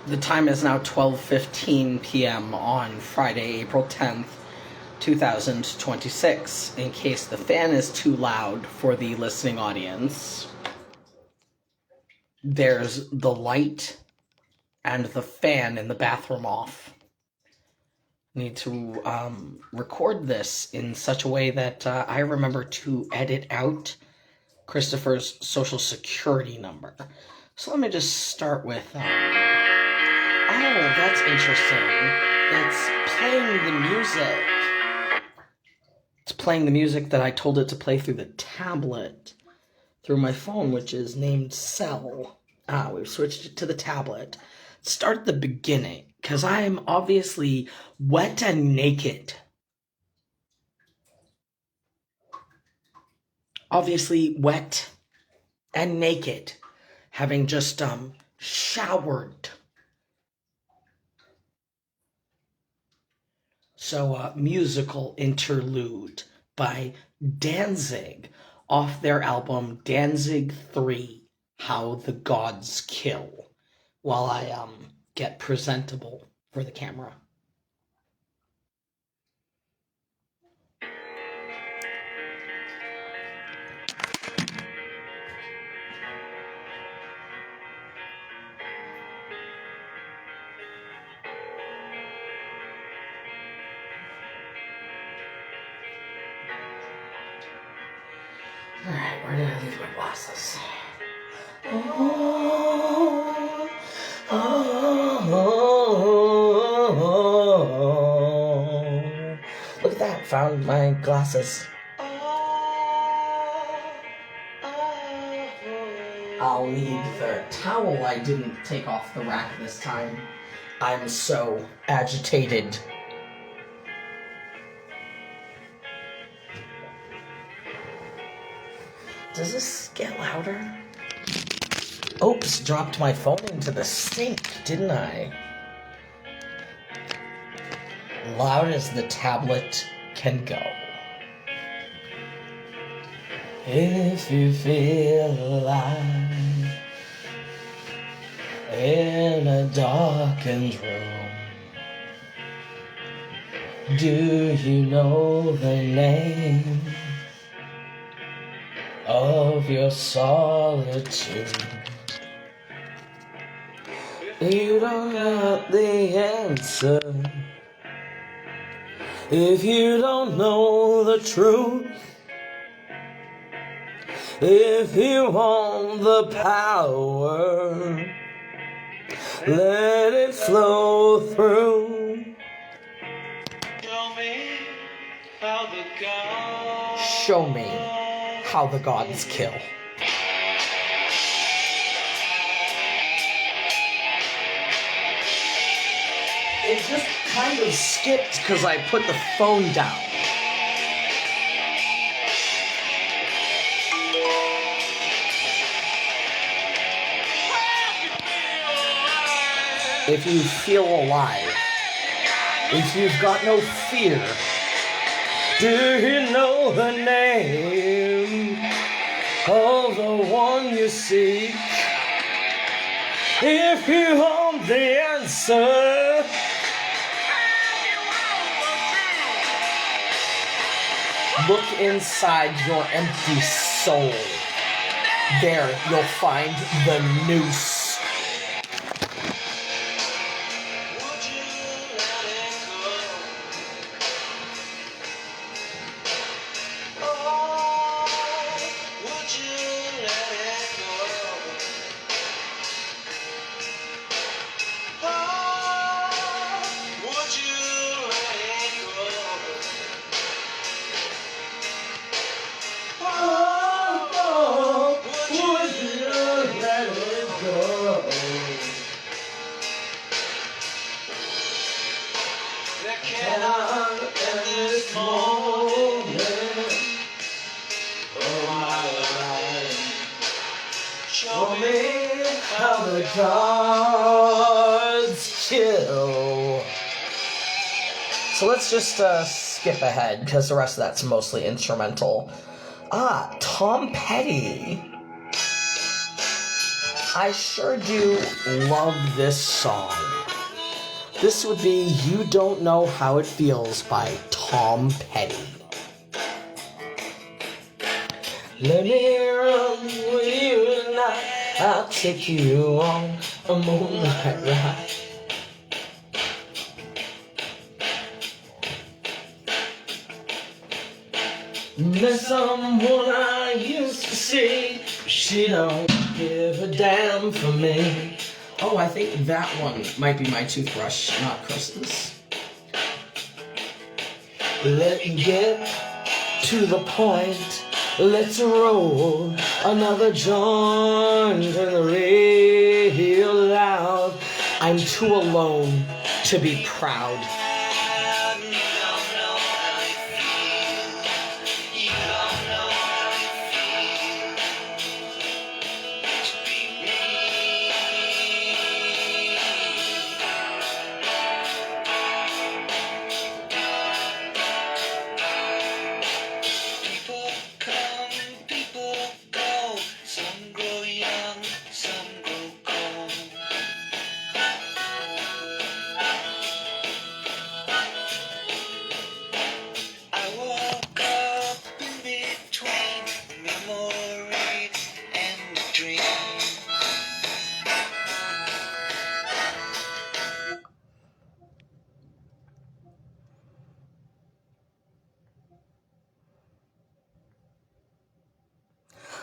The time is now 12:15 p.m. on Friday, April 10th, 2026. In case the fan is too loud for the listening audience, there's the light and the fan in the bathroom off. Need to record this in such a way that I remember to edit out Christopher's social security number. So let me just start with... Oh, that's interesting. It's playing the music. It's playing the music that I told it to play through the tablet, through my phone, which is named Cell. We've switched it to the tablet. Start at the beginning, because I am obviously wet and naked. Obviously wet and naked, having just showered. So, musical interlude by Danzig off their album Danzig 3, How the Gods Kill, while I get presentable for the camera. Alright, where did I leave my glasses? Oh, oh, oh. Look at that, found my glasses. I'll need the towel I didn't take off the rack this time. I'm so agitated. Does this get louder? Oops, dropped my phone into the sink, didn't I? Loud as the tablet can go. If you feel alive in a darkened room, do you know the name of your solitude? You don't got the answer if you don't know the truth. If you want the power, let it flow through. Show me how the gods... Show me how the gods kill. It just kind of skipped because I put the phone down. If you feel alive, if you've got no fear, do you know the name of the one you seek? If you want the answer, look inside your empty soul. There you'll find the noose. Show me how the gods kill. So let's just skip ahead, because the rest of that's mostly instrumental. Tom Petty. I sure do love this song. This would be You Don't Know How It Feels by Tom Petty. Let me run with you tonight. I'll take you on a moonlight ride. There's someone I used to see, she don't give a damn for me. Oh, I think that one might be my toothbrush, not Chris's. Let me get to the point. Let's roll another joint in the radio loud. I'm too alone to be proud.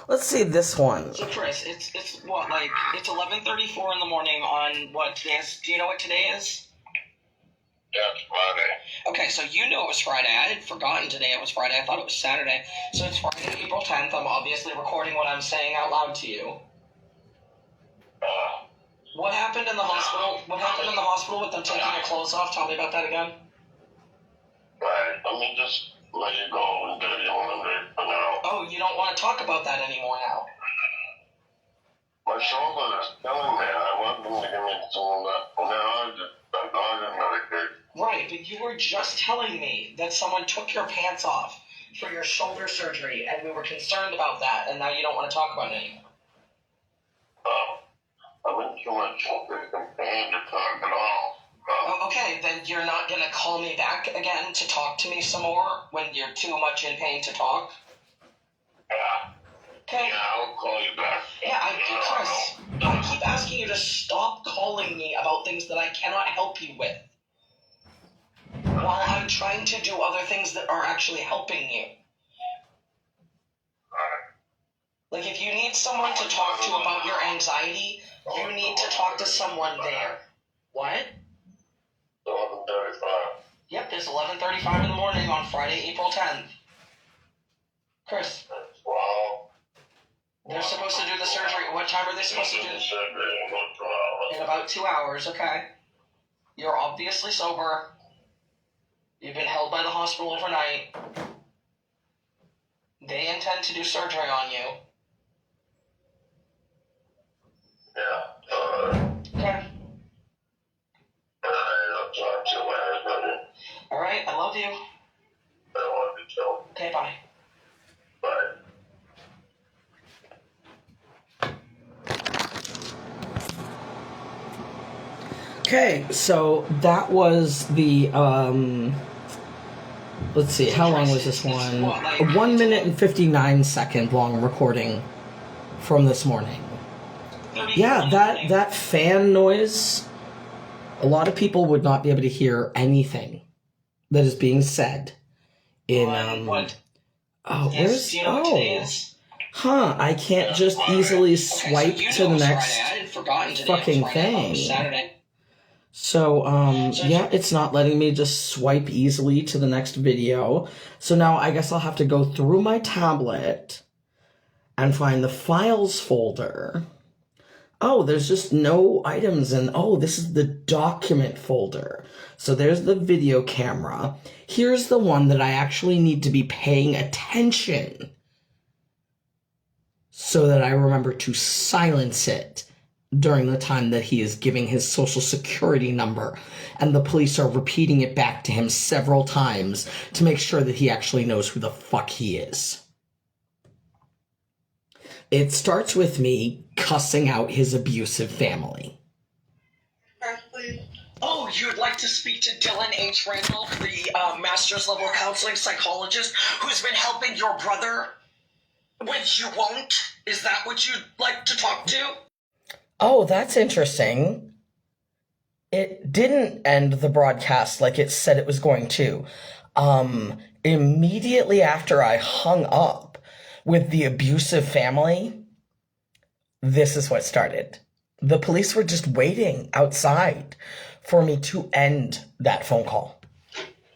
Let's see this one. So Chris, it's what, like, it's 11:34 in the morning on what today is? Do you know what today is? Yeah, it's Friday. Okay, so you knew it was Friday. I had forgotten today it was Friday. I thought it was Saturday. So it's Friday, April 10th. I'm obviously recording what I'm saying out loud to you. What happened in the hospital? What happened in the hospital with them taking your clothes off? Tell me about that again. Right, let me just let you go and get you on it for now. Oh, you don't want to talk about that anymore now. My shoulder is killing me. I want them to give me some of that. Now I'm not medicated. Right, but you were just telling me that someone took your pants off for your shoulder surgery, and we were concerned about that, and now you don't want to talk about it anymore. I'm in too much pain to talk at all. Okay, then you're not going to call me back again to talk to me some more when you're too much in pain to talk? Yeah. Okay. Yeah, I'll call you back. Yeah, Chris, I keep asking you to stop calling me about things that I cannot help you with, while I'm trying to do other things that are actually helping you. Like, if you need someone to talk to about your anxiety, you need to talk to someone there. What? 11:35. Yep, it's 11:35 in the morning on Friday, April 10th. Chris, Well, they're supposed to do the surgery. What time are they supposed to do this? surgery in about 2 hours. In about 2 hours, okay. You're obviously sober. You've been held by the hospital overnight. They intend to do surgery on you. Yeah, Okay. I'll talk to you later, buddy. Alright, I love you. I love you too. Okay, bye. Bye. Okay, so that was the, let's see, how long was this one? A 1 minute and 59 second long recording from this morning. Yeah, that fan noise, a lot of people would not be able to hear anything that is being said in, What? oh, Yes, where's, do you know what today oh, is? huh, I can't just easily swipe Okay, so you to know the it's next Friday. I had forgotten today fucking was Friday. I thought it was thing. Saturday. So, yeah, it's not letting me just swipe easily to the next video. So now I guess I'll have to go through my tablet and find the files folder. Oh, there's just no items in, oh, this is the document folder. So there's the video camera. Here's the one that I actually need to be paying attention so that I remember to silence it during the time that he is giving his social security number, and the police are repeating it back to him several times to make sure that he actually knows who the fuck he is. It starts with me cussing out his abusive family. Oh, you'd like to speak to Dylan H. Randolph, the master's level counseling psychologist who's been helping your brother when you won't? Is that what you'd like to talk to? Oh, that's interesting. It didn't end the broadcast like it said it was going to. Immediately after I hung up with the abusive family, this is what started. The police were just waiting outside for me to end that phone call.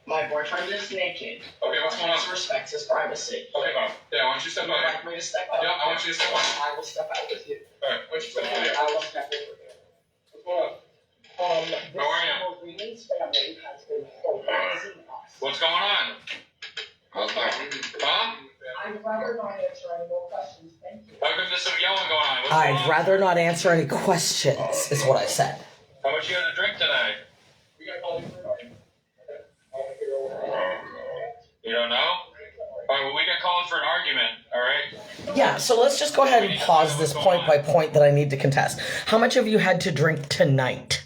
My boyfriend is naked. Okay, what's going on? He respects his privacy. Okay, Mom. Yeah, why don't you step Would you out? like me to step out? Yeah, I want you to step out. I will step out with you. Alright, why don't you step out? Yeah. I will step in with you. What's going on? This How are you? Green's family has been harassing us. What's going on? Huh? I'd rather not answer any more questions. Thank you. How come there's some yelling going on? What's going I'd on? rather not answer any questions, is what I said. How much you had to drink today? We got called in for an argument. You don't know? Alright, well, we got called for an argument, alright? Yeah, so let's just go ahead and pause this point by point that I need to contest. How much have you had to drink tonight?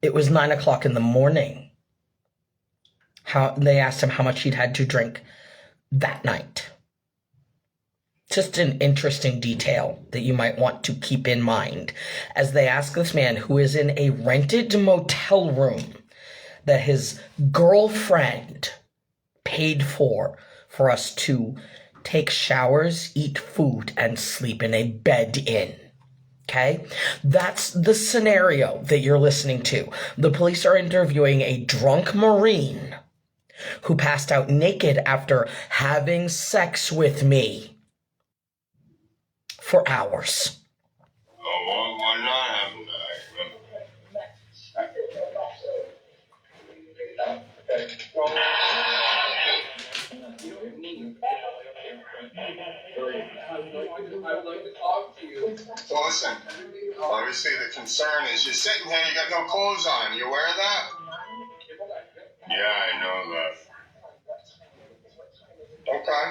It was 9 o'clock in the morning. They asked him how much he'd had to drink that night. Just an interesting detail that you might want to keep in mind as they ask this man who is in a rented motel room that his girlfriend paid for us to take showers, eat food, and sleep in a bed in. Okay? That's the scenario that you're listening to. The police are interviewing a drunk Marine who passed out naked after having sex with me for hours. Oh, why not have an I would like to talk to you. Well, listen, obviously the concern is you're sitting here, you got no clothes on. You aware of that? Yeah, I know that. Okay.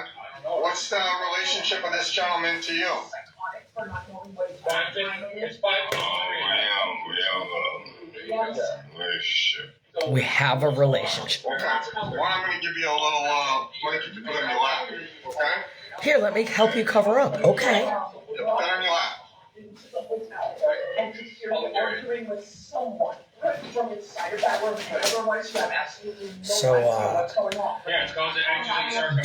What's the relationship of this gentleman to you? It's 5 We have a relationship. Okay. Well, I'm going to give you a little money to put on your lap. Okay? Here, let me help you cover up. Okay. Put that on your lap. And to hear you arguing with someone from inside of that room, otherwise you have absolutely no idea what's going on. Yeah, it's called the exigent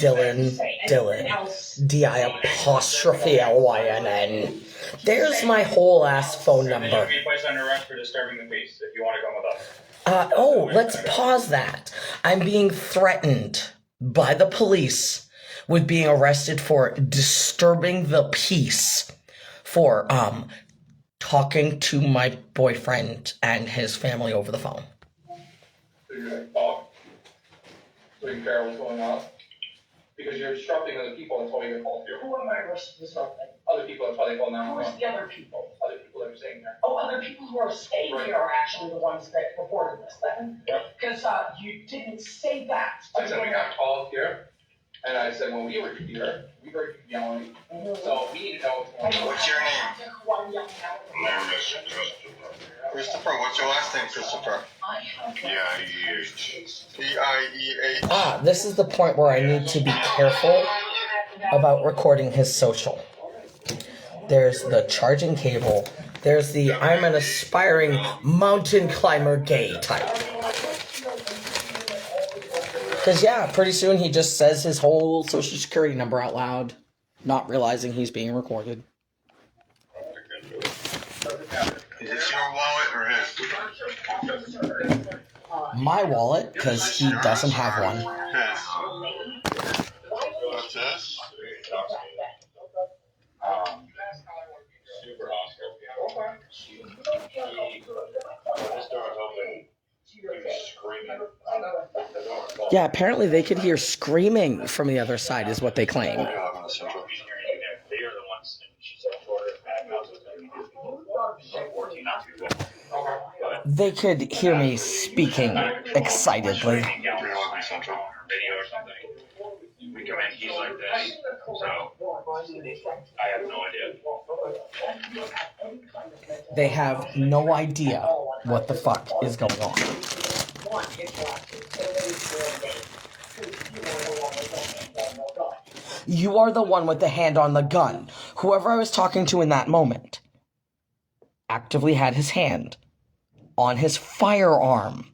Dylan, D-I-apostrophe-L-Y-N-N. There's my whole ass phone number. You'll be placed under arrest for disturbing the peace if you want to come with us. Let's pause that. I'm being threatened by the police with being arrested for disturbing the peace for, talking to my boyfriend and his family over the phone. So you're like, oh, so you care what's going on? Because you're disrupting other people, that's why you get called here. Who am I disrupting? Other people, that's why they call now. Who's the other people? Other people that are staying there. Oh, other people who are staying here are actually the ones that reported this then? Yep. Because you didn't say that. I said we got called here, and I said when we were here, we heard you yelling, so we need to know what's going on. What's your name? Christopher. What's your last name, Christopher? D-I-E-H. D-I-E-H. This is the point where I need to be careful about recording his social. There's the charging cable. There's the I'm an aspiring mountain climber gay type. Because, yeah, pretty soon he just says his whole social security number out loud, not realizing he's being recorded. Is this your wallet or his? My wallet, because he doesn't have one. His. What's this? Super Oscar. Yeah, apparently they could hear screaming from the other side, is what they claim. They are the ones, and she said They could hear me speaking excitedly. video or something. We come in, he's like this, so I have no idea. They have no idea what the fuck is going on. You are the one with the hand on the gun. Whoever I was talking to in that moment actively had his hand on his firearm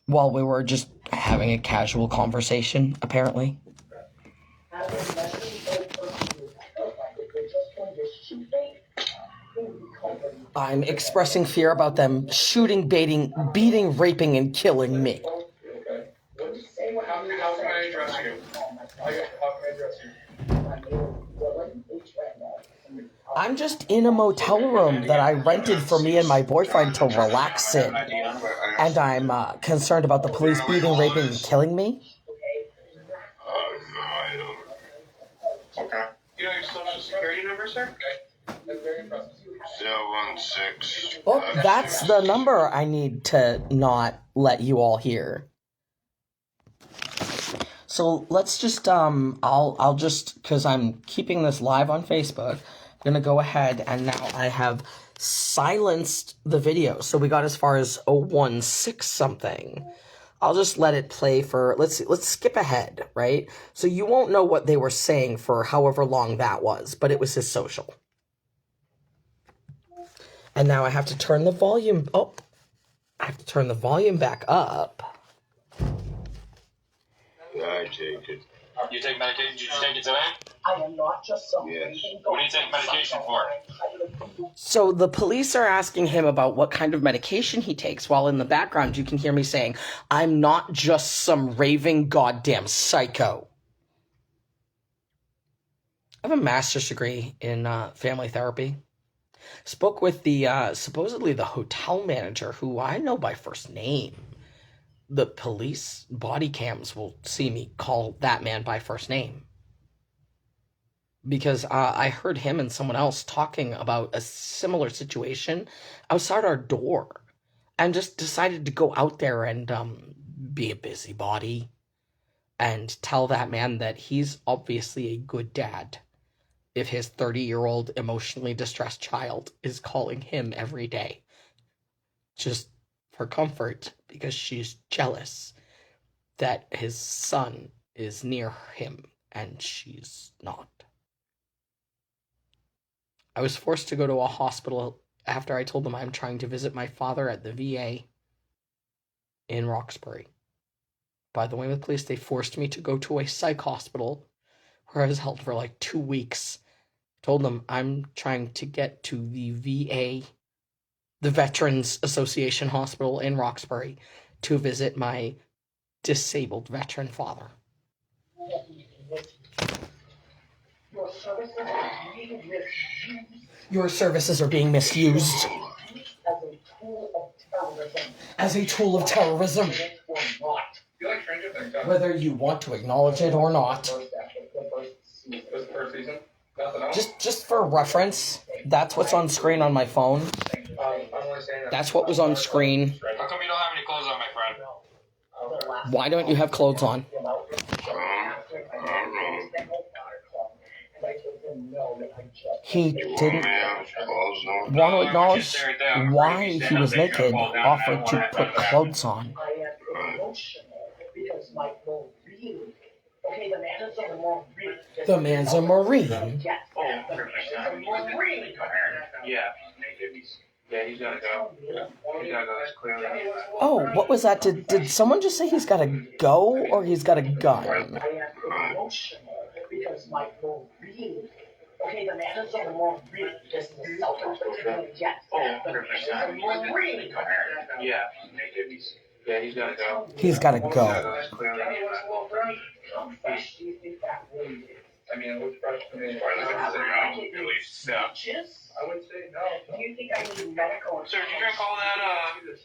while we were just having a casual conversation, apparently. I'm expressing fear about them shooting, baiting, beating, raping, and killing me. Okay. How can I address you? How can I address you? I'm just in a motel room that I rented for me and my boyfriend to relax in. And I'm concerned about the police beating, raping, and killing me. Okay. You know your social security number, sir? Okay. That's very impressive. 016. Well, that's the number I need to not let you all hear. So let's just, I'll just, because I'm keeping this live on Facebook, I'm going to go ahead and now I have silenced the video. So we got as far as 016 something. I'll just let it play for, let's skip ahead, right? So you won't know what they were saying for however long that was, but it was his social. And now I have to turn the volume, I have to turn the volume back up. I take it. You take medication? Did you take it today? I am not just some Yes. What do you take medication for? So the police are asking him about what kind of medication he takes, while in the background you can hear me saying, I'm not just some raving goddamn psycho. I have a master's degree in family therapy. Spoke with the, supposedly the hotel manager, who I know by first name. The police body cams will see me call that man by first name. Because I heard him and someone else talking about a similar situation outside our door. And just decided to go out there and be a busybody. And tell that man that he's obviously a good dad. If his 30-year-old emotionally distressed child is calling him every day. Just for comfort, because she's jealous that his son is near him and she's not. I was forced to go to a hospital after I told them I'm trying to visit my father at the VA in Roxbury. By the way, with police, they forced me to go to a psych hospital where I was held for like 2 weeks. Told them I'm trying to get to the VA, the Veterans Association Hospital in Roxbury, to visit my disabled veteran father. Your services are being misused as a tool of terrorism. You like Stranger Things, huh? Whether you want to acknowledge it or not. Was the first season? Nothing else? Just for reference, that's what's on screen on my phone. I'm only saying that. That's what was on screen. How come you don't have any clothes on, my friend? Why don't you have clothes on? He didn't want to acknowledge why he was naked, offered to put clothes on. The man's a Marine. Yeah. Yeah, he's gotta go. He's gotta go, that's clear. Oh, what was that? Did someone just say he's got a go or he's got a gun? Okay, the man is on the more real just the self-respect. Yes. Yeah. Yeah, he's gotta go. He's got to go. That's clear. I mean, which question is at least, yeah. I would say no. Do you think I need medical? Sir, did you drink all that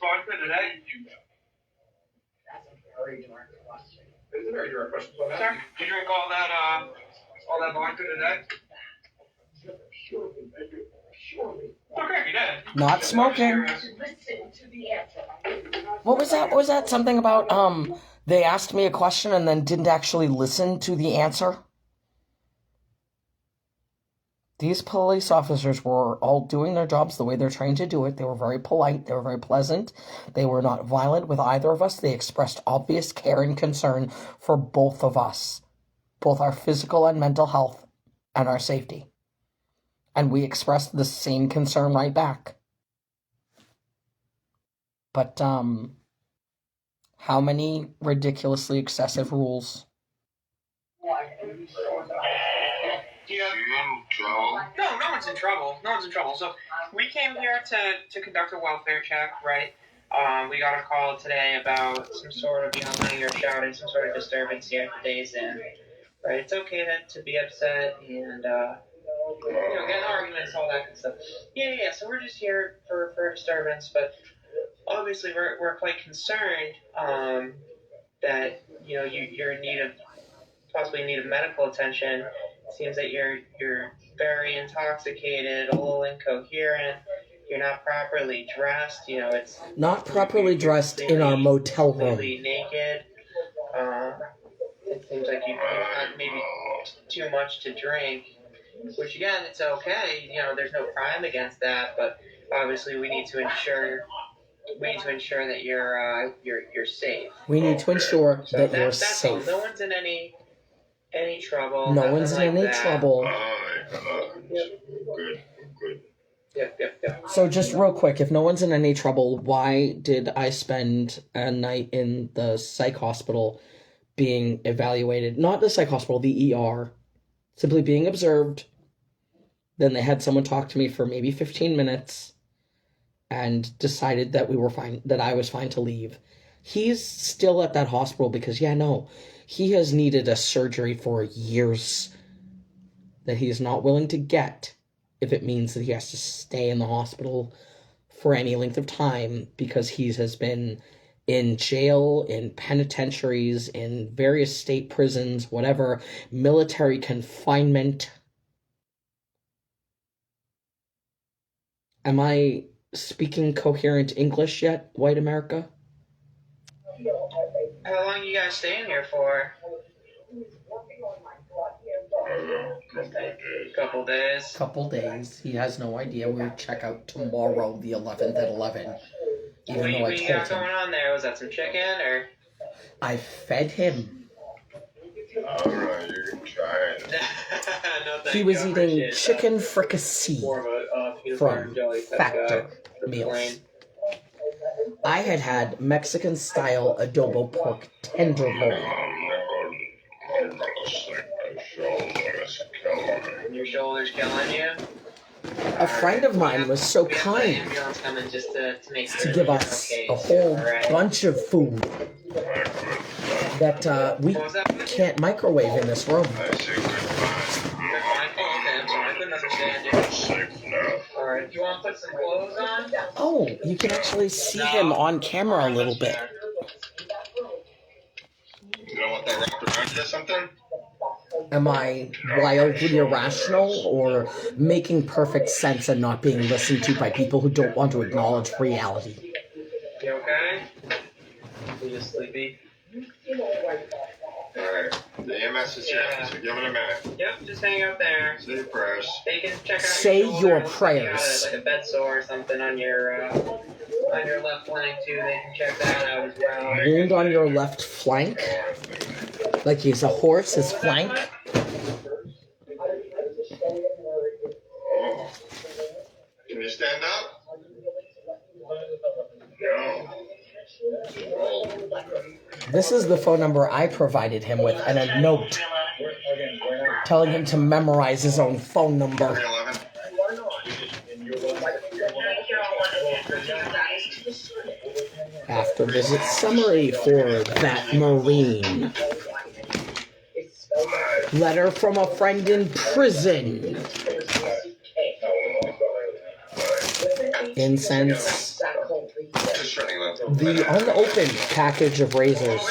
vodka today? That's a very direct question. It's a very direct question. So, sir, did you drink all that vodka today? Surely. Okay, you did. Not smoking. Listen to the answer. What was that? What was that? Something about they asked me a question and then didn't actually listen to the answer? These police officers were all doing their jobs the way they're trained to do it. They were very polite. They were very pleasant. They were not violent with either of us. They expressed obvious care and concern for both of us, both our physical and mental health and our safety. And we expressed the same concern right back. But, how many ridiculously excessive rules? No, no one's in trouble. No one's in trouble. So we came here to conduct a welfare check, right? We got a call today about some sort of yelling or shouting, some sort of disturbance here at the day's end. Right? It's okay to be upset and get in arguments, all that good stuff. Yeah. So we're just here for a disturbance, but obviously we're quite concerned that you're in need of possibly in need of medical attention. It seems that you're very intoxicated, a little incoherent. You're not properly dressed. It's not properly dressed in our motel room. Completely naked. It seems like you've had maybe too much to drink, which again, it's okay. There's no crime against that, but obviously we need to ensure that you're safe. We need to ensure that you're that's safe. All. No one's in any trouble. No one's in any trouble. Good. Yep. So just real quick, if no one's in any trouble, why did I spend a night in the psych hospital being evaluated? Not the psych hospital, the ER. Simply being observed. Then they had someone talk to me for maybe 15 minutes and decided that we were fine, that I was fine to leave. He's still at that hospital because, he has needed a surgery for years that he is not willing to get if it means that he has to stay in the hospital for any length of time because he has been in jail, in penitentiaries, in various state prisons, whatever, military confinement. Am I speaking coherent English yet, white America? How long are you guys staying here for? Couple days. Couple days. He has no idea. We check out tomorrow, the 11th at 11. Even What though I you told got him. going on there? Was that some chicken or? I fed him. Alright, you can try it. No, thank He was you. I eating appreciate chicken fricassee More of a peanut butter from and jelly type Factor guy. The Meals. plain. I had Mexican-style adobo pork tenderloin. Your shoulder's killing you. A friend of mine was so We have the kind ambulance coming just to make sure to give you're us okay. a whole Alright. bunch of food that we What was that? can't microwave in this room. I say goodbye. You're fine. Oh, okay. I'm sorry. I couldn't understand you. Safe now. Alright. Do you want to put some clothes on? Oh, you can actually see him on camera a little bit. You don't want that wrapped around you or something? Am I wildly irrational or making perfect sense and not being listened to by people who don't want to acknowledge reality? You okay? You just sleepy? Alright, the EMS is here, Yeah. so give it a minute. Yep, just hang out there. Say your prayers. They can check out Say your shoulder. your Looks like you got prayers. like a bed sore or something on your left flank too. They can check that out as well. Wound on your left flank? Like he's a horse, his flank? Oh. Can you stand up? No. Oh. This is the phone number I provided him with and a note telling him to memorize his own phone number. 11. After visit summary for that Marine. Letter from a friend in prison. Incense. Just running low. The unopened package of razors.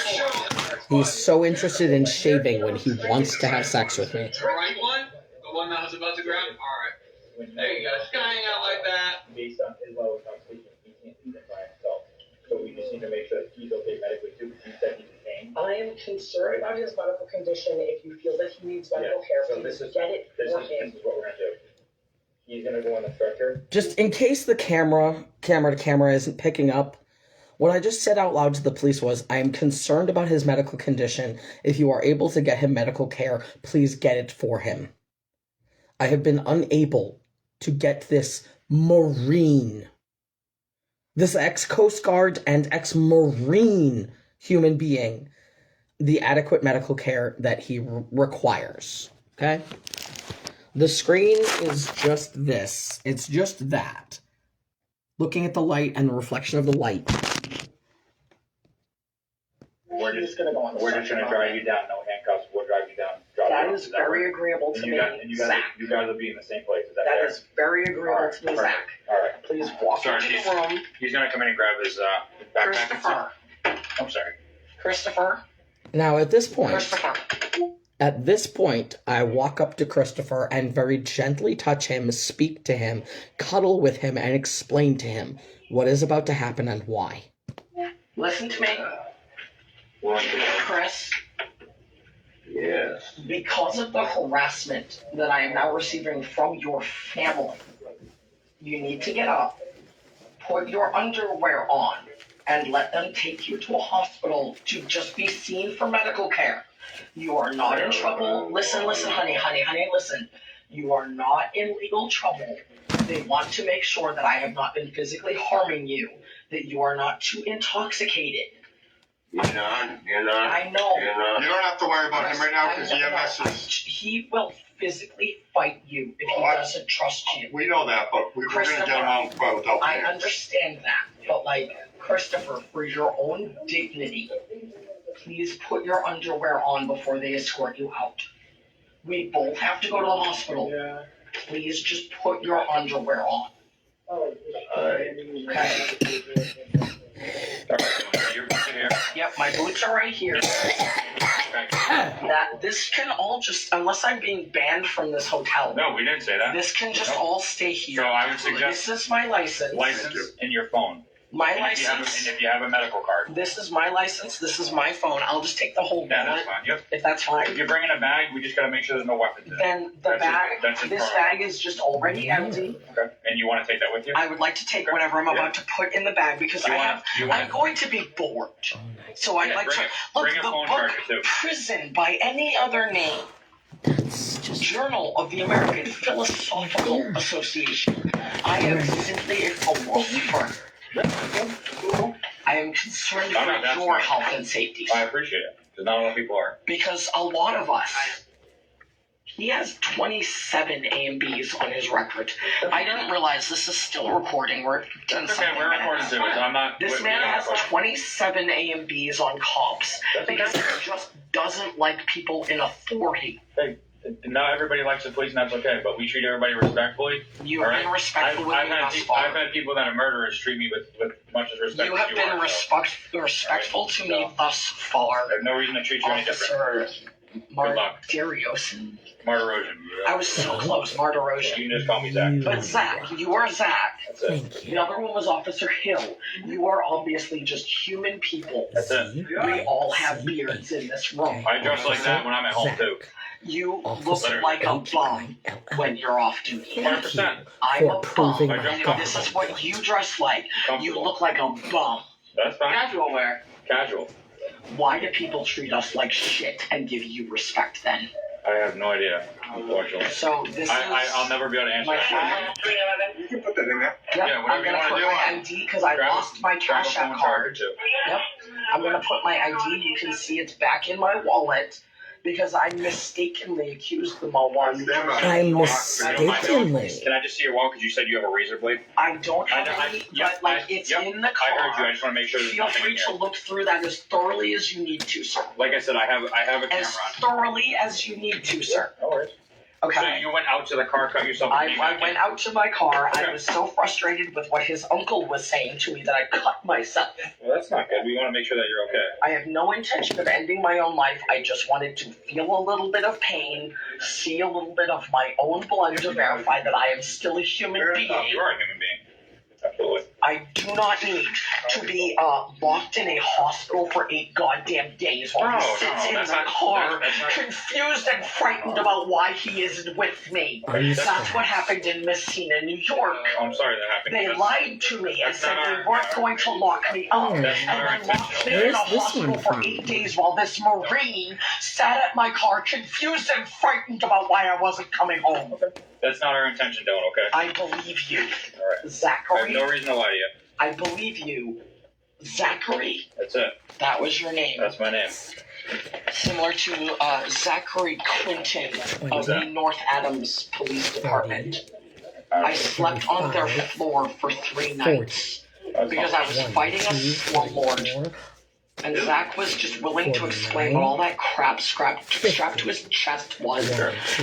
He's so interested in shaving when he wants to have sex with me. The right one? The one that I was about to grab? Alright. There you go. Just gonna hang out like that. Based on his level of intoxication, he can't do that by himself. So we just need to make sure that he's okay medically too, because he said he's in pain. I am concerned about his medical condition. If you feel that he needs medical care, So please this is get it this for is him. what we're gonna do. he's gonna go in the stretcher. Just in case the camera to camera isn't picking up, what I just said out loud to the police was, I am concerned about his medical condition. If you are able to get him medical care, please get it for him. I have been unable to get this ex-Coast Guard and ex-Marine human being the adequate medical care that he requires. Okay? The screen is just this. It's just that. Looking at the light and the reflection of the light. We're just gonna drive you down. No handcuffs. We'll drive you down. That is very agreeable to me, Zach. You guys will be in the same place. Is that That fair? is very agreeable to me, Zach. All right. Please walk into the room. He's gonna come in and grab his backpack. Christopher. I'm sorry. Christopher. Now, at this point, I walk up to Christopher and very gently touch him, speak to him, cuddle with him, and explain to him what is about to happen and why. Listen to me. Chris. Yes. Because of the harassment that I am now receiving from your family, you need to get up, put your underwear on, and let them take you to a hospital to just be seen for medical care. You are not in trouble. Listen, honey, listen. You are not in legal trouble. They want to make sure that I have not been physically harming you, that you are not too intoxicated. You're not. I know. You don't have to worry about him right now because EMS is. He will physically fight you if he doesn't trust you. We know that, but we're going to get him out without I understand that, but Christopher, for your own dignity, please put your underwear on before they escort you out. We both have to go to the hospital. Yeah. Please just put your underwear on. Okay. Your boots are here. Yep, my boots are right here. This can all just, unless I'm being banned from this hotel. No, we didn't say that. This can just all stay here. So I would suggest this is my license. In your phone. My and license. If you have a medical card. This is my license. This is my phone. I'll just take the whole Yeah, wallet. that's fine. Yep. If that's fine. If you're bringing a bag, we just got to make sure there's no weapons in it. Then the this bag is just already empty. Okay. And you want to take that with you? I would like to take whatever I'm about to put in the bag because I'm going to be bored. So I'd like to look bring a the phone book charger too. Prison by any other name. Journal of the American Philosophical Association. I am simply a philosopher. I am concerned for your health and safety. I appreciate it, because not a lot of people are. Because a lot of us. He has 27 A and Bs on his record. I didn't realize this is still recording. We're doing something. Okay, we're recording too. I'm not. This man has 27 A and Bs on cops because he just doesn't like people in authority. Hey, not everybody likes the police, and that's okay. But we treat everybody respectfully. You have been respectful with me thus far. I've had people that are murderers treat me with much as respect. You have been respectful to me thus far. I have no reason to treat you any different. Martirosian. Martirosian. I was so close, Martirosian. You can just call me Zach. But Zach, you are Zach. That's it. The other one was Officer Hill. You are obviously just human people. That's it. We all have beards in this room. I dress like that when I'm at home too. You look like a bum when you're off duty. 100%. I'm a bum. proving And if this is what you dress like, you look like a bum. That's fine. Casual wear. Casual. Why do people treat us like shit and give you respect then? I have no idea, unfortunately. So this I'll never be able to answer my that. You can put that in there. Yep, Yeah, I'm whatever gonna you put wanna my do. ID because I lost my Cash App card. Too. Yep, I'm gonna put my ID. You can see it's back in my wallet because I mistakenly accused them all one. I mistakenly. Can I just see your wallet? Because you said you have a razor blade. I don't have any, but it's in the car. I heard you. I just want to make sure there's Feel nothing free in to here. look through that as thoroughly as you need to, sir. Like I said, I have a camera As on. thoroughly as you need to, sir. No worries. Okay. So you went out to the car, cut yourself. I went out to my car. Okay. I was so frustrated with what his uncle was saying to me that I cut myself. Well, that's not good. We want to make sure that you're okay. I have no intention of ending my own life. I just wanted to feel a little bit of pain, see a little bit of my own blood to verify that I am still a human being. You are a human being. Absolutely. I do not need to be locked in a hospital for 8 goddamn days while he sits in the car, confused and frightened about why he isn't with me. That's what happened in Messina, New York. I'm sorry that happened. They lied to me and said they weren't going to lock me up, and then locked me in a hospital for 8 days while this Marine sat at my car, confused and frightened about why I wasn't coming home. That's not our intention, Dylan, okay? I believe you, All right. I have Zachary. no reason to lie to you. I believe you, Zachary. That's it. That was your name. That's my name. Similar to Zachary Clinton of the North Adams Police Department. I slept on their floor for 3 nights because I was fighting a slumlord. And Zach was just willing to explain what all that crap strapped to his chest was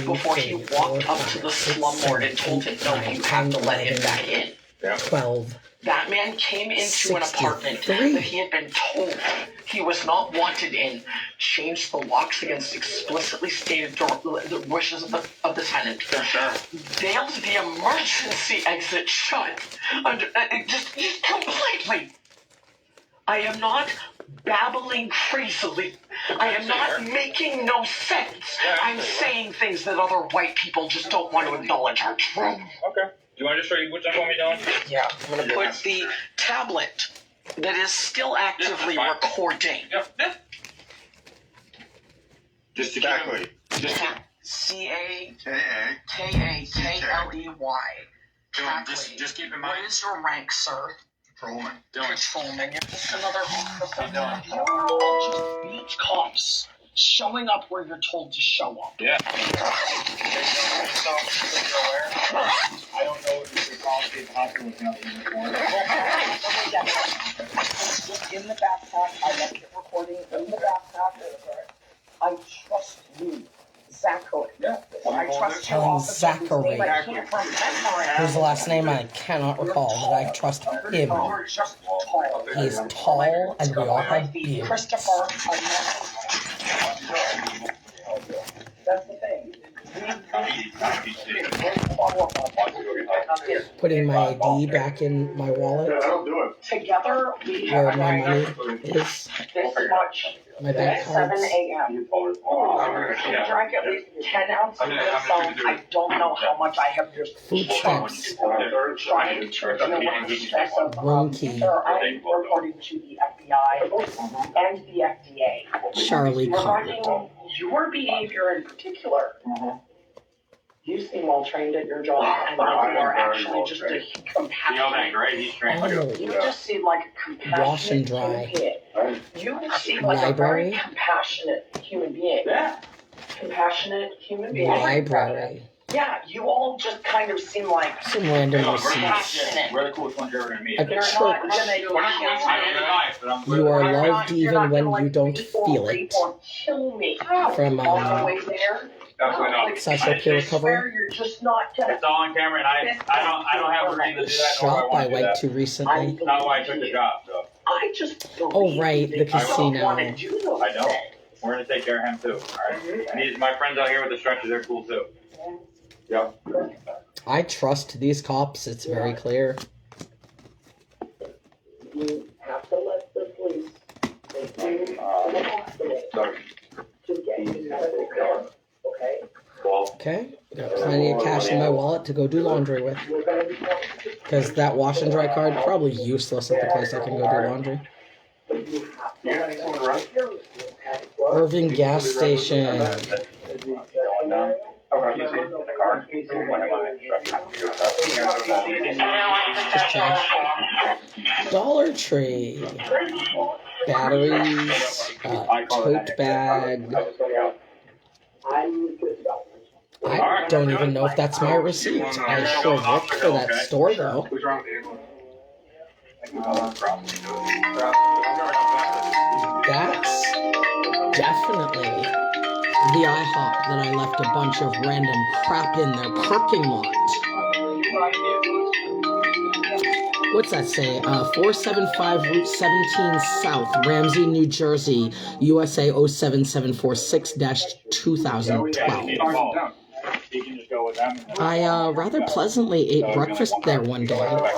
before he walked up to the slumlord and told him, no, you have to let him back in. 12. That man came into an apartment that he had been told he was not wanted in, changed the locks against explicitly stated the wishes of the tenant, nailed the emergency exit shut, just completely. I am not babbling crazily. I am not making no sense. I'm saying things that other white people just don't want to acknowledge are true. Okay. Do you want to just show you which one me, Dylan? Yeah, I'm going to put the tablet that is still actively recording. Yep. Just exactly. C-A-K-A-K-L-E-Y. Dylan, just keep in mind. What is your rank, sir? Patrolman. Patrolman. You're just another officer. You're all just beach cops showing up where you're told to show up. Yeah. I don't know if you're calling the hospital is not uniform. Just in the backpack. I left it recording in the backpack. I trust you, Zachary. Yeah. I trust your I'm officer. whose Zachary. name I can't remember. His last name I cannot recall, but I trust him. You're just tall. He's tall, and we all have The beards. Christopher. That's the thing. Putting my ID back in my wallet, That'll do it. Together, we where have my money is, this much. my bank 7 cards. a.m. I drank at least 10 ounces of this, so I don't know how much I have just Food stamps. trying to deal with the stress of Room key. Sir, I'm reporting to the FBI and the FDA. Charlie Carr. Regarding your behavior in particular, you seem well trained at your job, and you are actually just a compassionate. Oh, You just seem like a compassionate Wash and dry. human being. You seem like a very Library. compassionate human being. Yeah. Compassionate human being. Library. Yeah, you all just kind of seem like Some random receipts. compassionate. We're the coolest ones you're ever going to meet. A You're not church. gonna kill me. You are You're not- loved you're even not when gonna, you don't beat or feel rape it. or kill me. From, All the way there. Absolutely not. Sexual Peer I swear Recovery. you're just not gonna. It's all on camera, and I don't have a reason to do that. nor do Shop I want to do went that. to recently. That's not why I took the job, so I just believe Oh, right, the that you don't casino. wanna do those I know. things. we're going to take care of him too. All right. And my friends out here with the stretcher, they're cool too. Yep. I trust these cops, it's very clear. You have to let the police take you to the hospital to get you medical care. Okay? Okay, got plenty of cash in my wallet to go do laundry with. We're gonna be going to Because that wash and dry card, probably useless at the place I can go do laundry. but you have to let someone run seriously, okay? Irving gas station. Just check. Dollar Tree. Batteries. Tote bag. I don't even know if that's my receipt. I sure looked for that store though. That's definitely the IHOP that I left a bunch of random crap in their parking lot. What's that say? 475 Route 17 South, Ramsey, New Jersey, USA 07746-2012. You can just go with them. I rather pleasantly ate breakfast there one day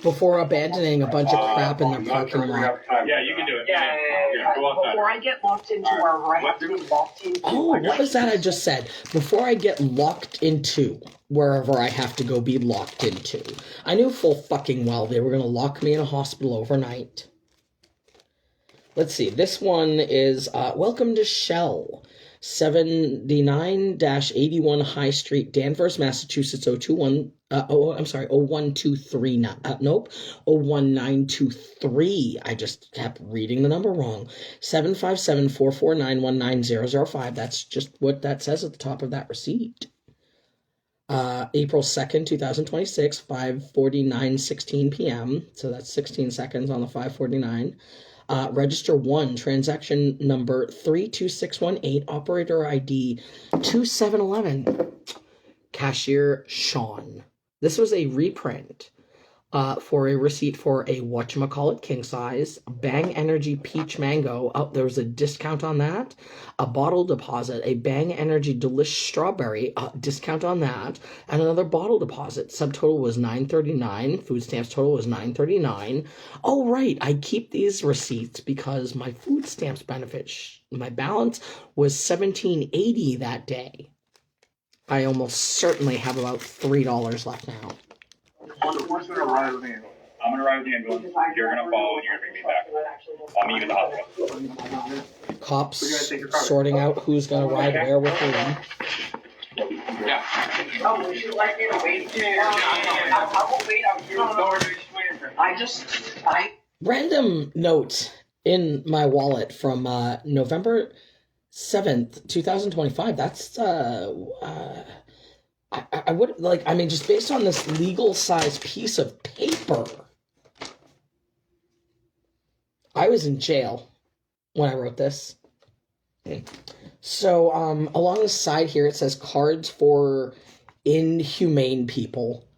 before abandoning a bunch of crap in their parking lot. Yeah, you can do it. Yeah. Go outside. Before I get locked into wherever I have to be locked into. Oh, what was that I just said? Before I get locked into wherever I have to go be locked into. I knew full fucking well they were going to lock me in a hospital overnight. Let's see. This one is, welcome to Shell. 79-81 High Street, Danvers, Massachusetts, 01923. I just kept reading the number wrong. 757-449-19005. That's just what that says at the top of that receipt. April 2nd, 2026, 5:49:16 p.m. So that's 16 seconds on the 5:49. Register 1, transaction number 32618, operator ID 2711, cashier Sean. This was a reprint for a receipt for a whatchamacallit king size, Bang Energy Peach Mango. Oh, there was a discount on that. A bottle deposit, a Bang Energy Delish Strawberry, discount on that. And another bottle deposit. Subtotal was $9.39. Food stamps total was $9.39. Oh, right. I keep these receipts because my food stamps benefit, my balance was $17.80 that day. I almost certainly have about $3 left now. Who's going to ride with the ambulance? I'm going to ride with the ambulance. You're going to follow and you're going to bring me back. I'll meet you at the hospital. Cops sorting out who's going to ride where with whom. Yeah. Oh, would you like me to wait? I will wait out here. Random note in my wallet from November 7th, 2025. That's I would like, I mean, just based on this legal size piece of paper, I was in jail when I wrote this. So, along the side here, it says cards for inhumane people.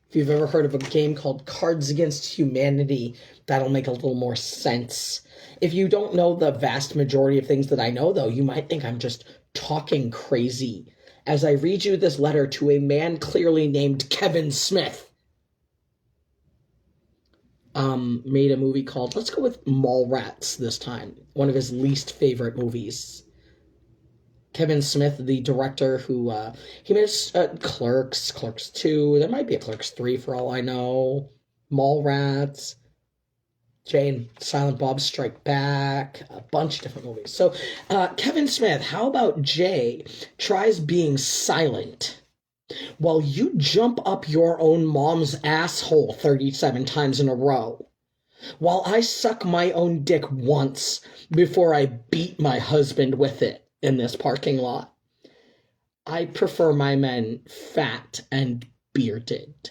If you've ever heard of a game called Cards Against Humanity, that'll make a little more sense. If you don't know the vast majority of things that I know, though, you might think I'm just talking crazy as I read you this letter to a man clearly named Kevin Smith. Made a movie called, let's go with Mallrats this time, one of his least favorite movies. Kevin Smith, the director who, he made Clerks, Clerks 2, there might be a Clerks 3 for all I know, Mallrats, Jane, Silent Bob Strike Back, a bunch of different movies. So, Kevin Smith, how about Jay tries being silent while you jump up your own mom's asshole 37 times in a row, while I suck my own dick once before I beat my husband with it in this parking lot. I prefer my men fat and bearded.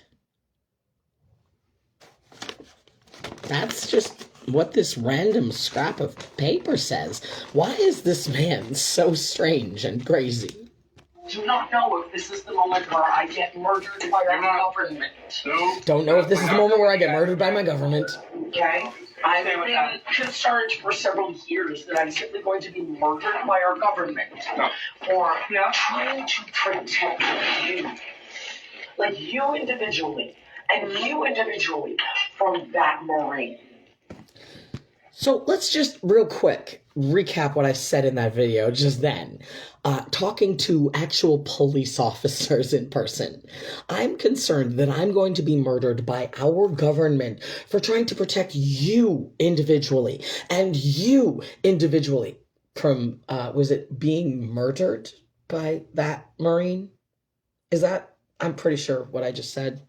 That's just what this random scrap of paper says. Why is this man so strange and crazy? Do not know if this is the moment where I get murdered by our government. Don't know if this is the moment where I get murdered by my government. Okay? I've been concerned for several years that I'm simply going to be murdered by our government for trying to protect you. Like you individually, and you individually from that Marine. So let's just real quick recap what I said in that video just then. Talking to actual police officers in person. I'm concerned that I'm going to be murdered by our government for trying to protect you individually and you individually from, was it being murdered by that Marine? Is that, I'm pretty sure what I just said.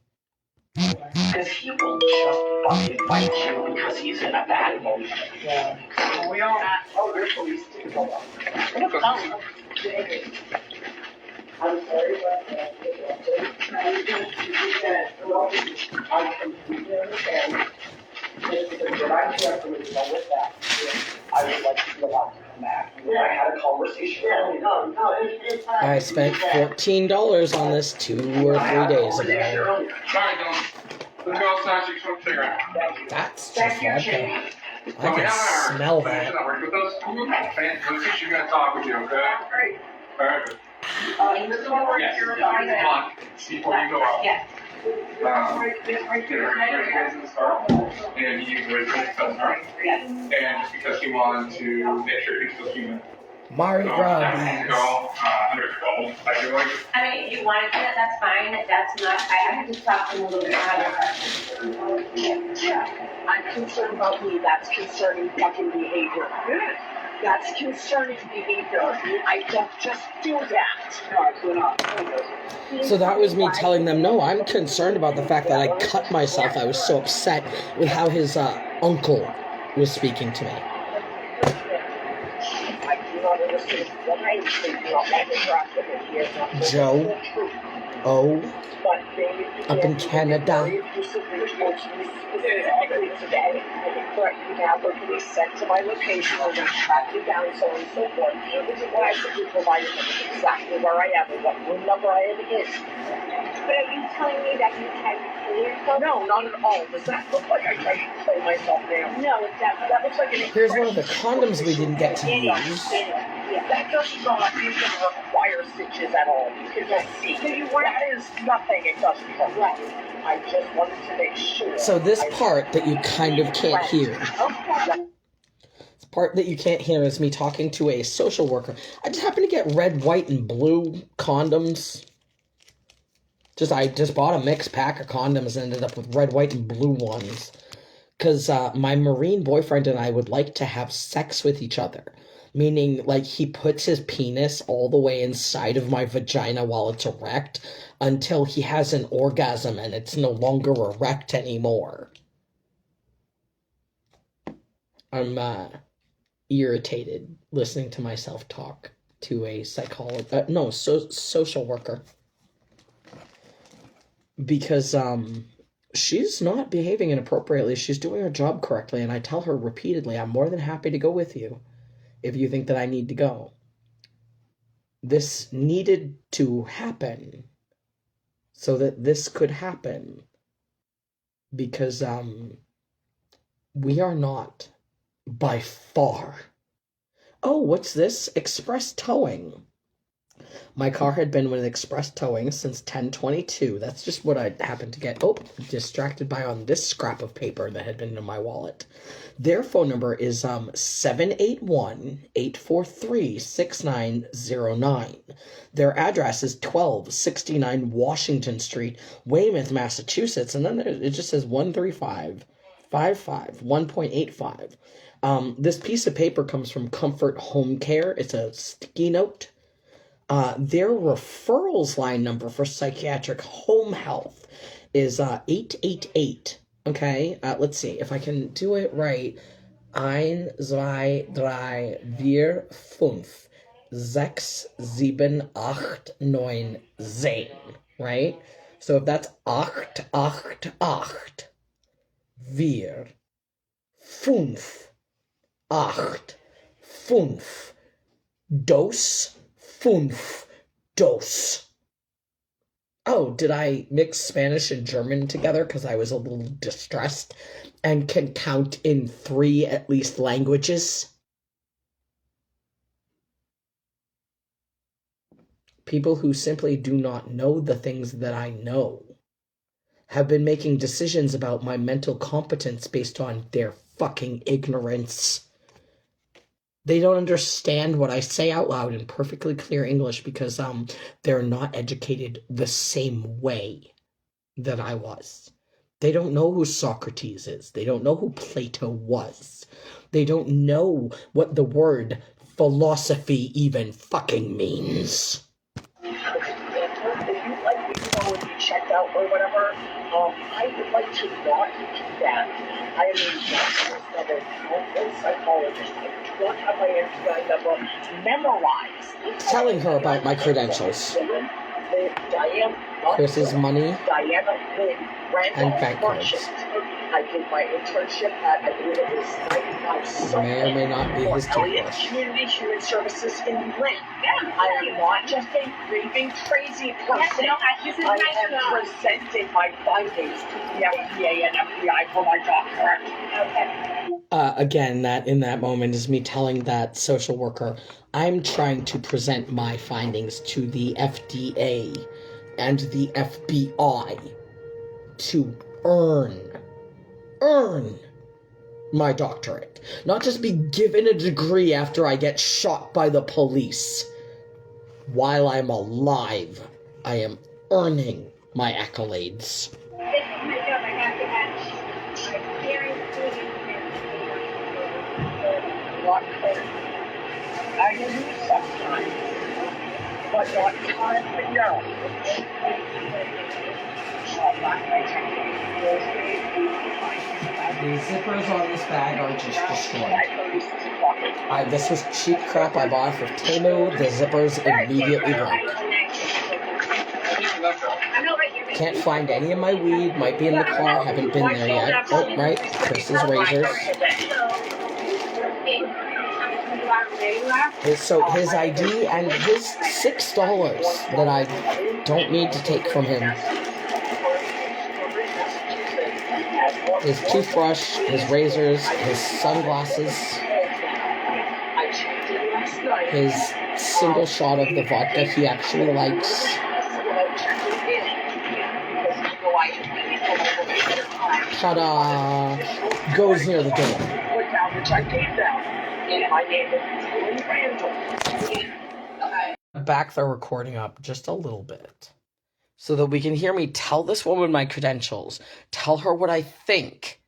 Because he will just fucking fight you because he's in a bad mood. Yeah. We all have. Oh, there's police too. Hold on. I'm sorry, but I completely understand. But I'm definitely with that. I would like to be allowed to come back. I had a conversation. I spent $14 on this 2 or 3 days ago. Sorry, Dylan. Let's go outside, so you can figure it out. That's just vodka. I can smell that. She's going to talk with you, okay? All right. Yes, yeah. Before you go out. Yes. And you would just customer. Yes. And just because she wanted to make sure things was human. Mardi Gras beans. Go under 12. I feel like. I mean, you want to do that, that's fine. That's not, I have to stop them a little bit. Yeah, I'm concerned about me. That's concerning fucking behavior. That's concerning behavior. I don't just do that. So that was me telling them, no, I'm concerned about the fact that I cut myself. I was so upset with how his uncle was speaking to me. Joe O up in Canada. Sent to my location and tracked it down, so on and so forth, which is why I should be provided them with exactly where I am and what room number I am in. But are you telling me that you tried to kill yourself? No, not at all. Does that look like I tried to kill myself now? No, it doesn't. That looks like an Here's one of the condoms we didn't get to use. That does not even require stitches at all. You can just see. That is nothing. It doesn't look right. I just wanted to make sure. So this part that you kind of can't hear. This part that you can't hear is me talking to a social worker. I just happened to get red, white, and blue condoms. I just bought a mixed pack of condoms and ended up with red, white, and blue ones. Because my Marine boyfriend and I would like to have sex with each other. Meaning, like, he puts his penis all the way inside of my vagina while it's erect until he has an orgasm and it's no longer erect anymore. I'm irritated listening to myself talk to a social worker. Because she's not behaving inappropriately. She's doing her job correctly, and I tell her repeatedly, I'm more than happy to go with you if you think that I need to go. This needed to happen so that this could happen. Because we are not, by far. Oh, what's this? Express towing. My car had been with Express Towing since 10/22. That's just what I happened to get. Oh, distracted by on this scrap of paper that had been in my wallet. Their phone number is 781-843-6909. Their address is 1269 Washington Street, Weymouth, Massachusetts. And then it just says 13555 1.85. This piece of paper comes from Comfort Home Care. It's a sticky note. Their referrals line number for psychiatric home health is 888. Okay, let's see if I can do it right. 1, 2, 3, 4, 5, 6, 7, 8, 9, 10. Right? So if that's 888, 4, 5, 8, 5, dos, 5, dos. Oh, did I mix Spanish and German together because I was a little distressed and can count in 3 at least languages? People who simply do not know the things that I know have been making decisions about my mental competence based on their fucking ignorance. They don't understand what I say out loud in perfectly clear English because they're not educated the same way that I was. They don't know who Socrates is. They don't know who Plato was. They don't know what the word philosophy even fucking means. If you'd like me to go and be checked out or whatever, I would like to not do that. I am a master's level psychologist. I do not have my NPI number memorized. Telling her about my credentials. Diane, Chris's money Diana Lynn and bank cards. I did my internship at, I believe it was 95 May or may not be his Elliott toothbrush. Community Human Services in Lynn. I am not just a raving crazy person. This is I my am show. presenting my findings to the FDA and FBI for my doctorate. Okay. again, that in that moment is me telling that social worker, I'm trying to present my findings to the FDA and the FBI to earn my doctorate. Not just be given a degree after I get shot by the police. While I'm alive, I am earning my accolades. I do sometimes, but not time enough. The zippers on this bag are just destroyed. This was cheap crap I bought from Temu. The zippers immediately broke. Can't find any of my weed. Might be in the car. Haven't been there yet. Oh, right. Chris's razors. His ID and his $6 that I don't need to take from him. His toothbrush, his razors, his sunglasses, his single shot of the vodka he actually likes. Ta-da! Goes near the door. Back the recording up just a little bit so that we can hear me tell this woman my credentials, tell her what I think,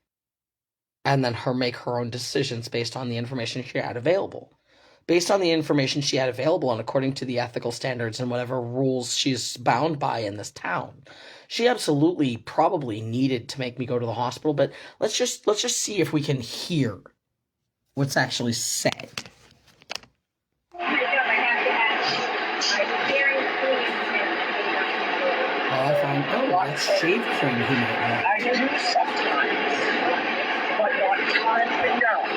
and then her make her own decisions based on the information she had available. Based on the information she had available and according to the ethical standards and whatever rules she's bound by in this town. She absolutely probably needed to make me go to the hospital, but let's just see if we can hear what's actually said. I found, that's shave cream he might want. I do sometimes, but not time enough.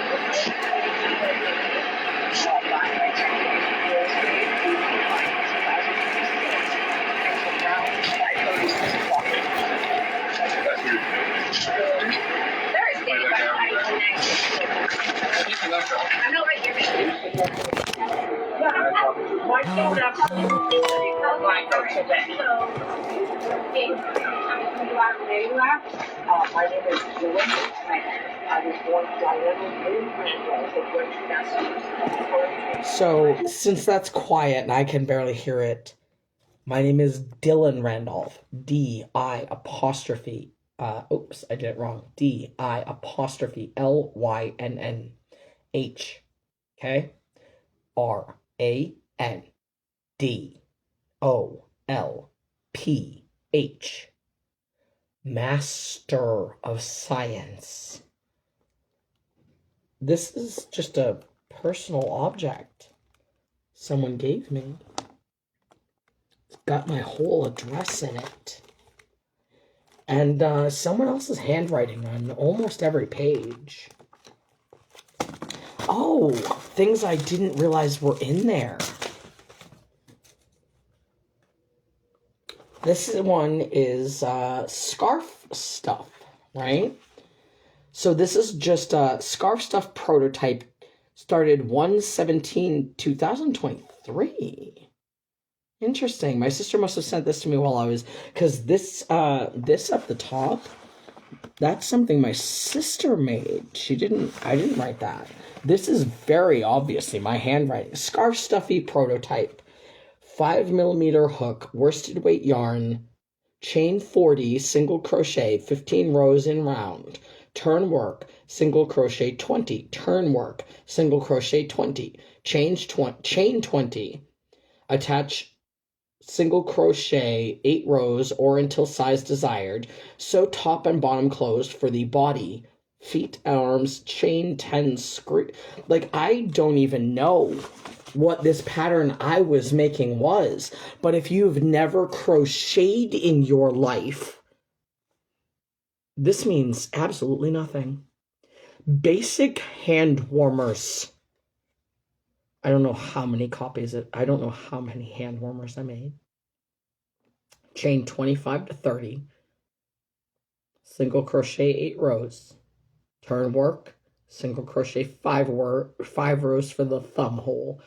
I'm not right here. My phone absolutely my name is Dylan. I was born Diana. So, since that's quiet and I can barely hear it, my name is Dylan Randolph. D-I apostrophe. Oops, I did it wrong. D-I apostrophe L-Y-N-N-H. Okay? R-A-N-D-O-L-P-H. Master of Science. This is just a personal object someone gave me. It's got my whole address in it. And someone else's handwriting on almost every page. Oh, things I didn't realize were in there. This one is scarf stuff, right? So this is just a scarf stuff prototype. Started 1/17/2023. Interesting. My sister must have sent this to me while I was, because this up the top, that's something my sister made. I didn't write that. This is very obviously my handwriting. Scarf stuffy prototype. 5mm hook, worsted weight yarn, chain 40, single crochet, 15 rows in round, turn work, single crochet 20, turn work, single crochet 20, chain 20, attach single crochet 8 rows or until size desired, sew top and bottom closed for the body, feet, arms, chain 10 screw. Like, I don't even know what this pattern I was making was, but if you've never crocheted in your life, this means absolutely nothing. Basic hand warmers. I don't know how many copies I don't know how many hand warmers I made. Chain 25 to 30. Single crochet 8 rows. Turn work. single crochet 5 rows for the thumb hole.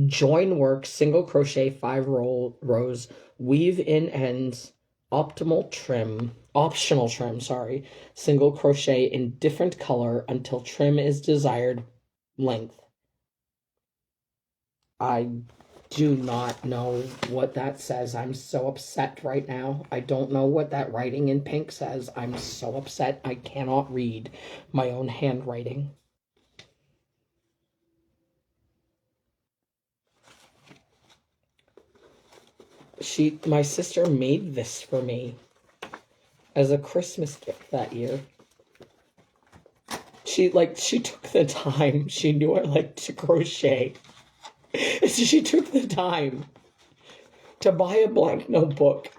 Join work, single crochet 5 rows, weave in ends, optional trim, single crochet in different color until trim is desired length. I do not know what that says. I'm so upset right now. I don't know what that writing in pink says. I'm so upset. I cannot read my own handwriting. My sister made this for me as a Christmas gift that year. She took the time. She knew I liked to crochet. So she took the time to buy a blank notebook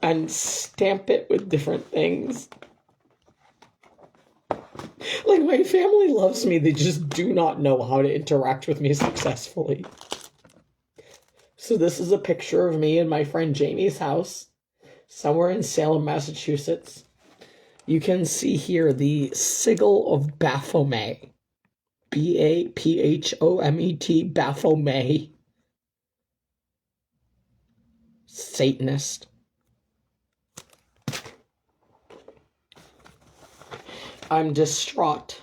and stamp it with different things. Like, my family loves me. They just do not know how to interact with me successfully. So this is a picture of me and my friend Jamie's house, somewhere in Salem, Massachusetts. You can see here the sigil of Baphomet. Baphomet, Baphomet. Satanist. I'm distraught.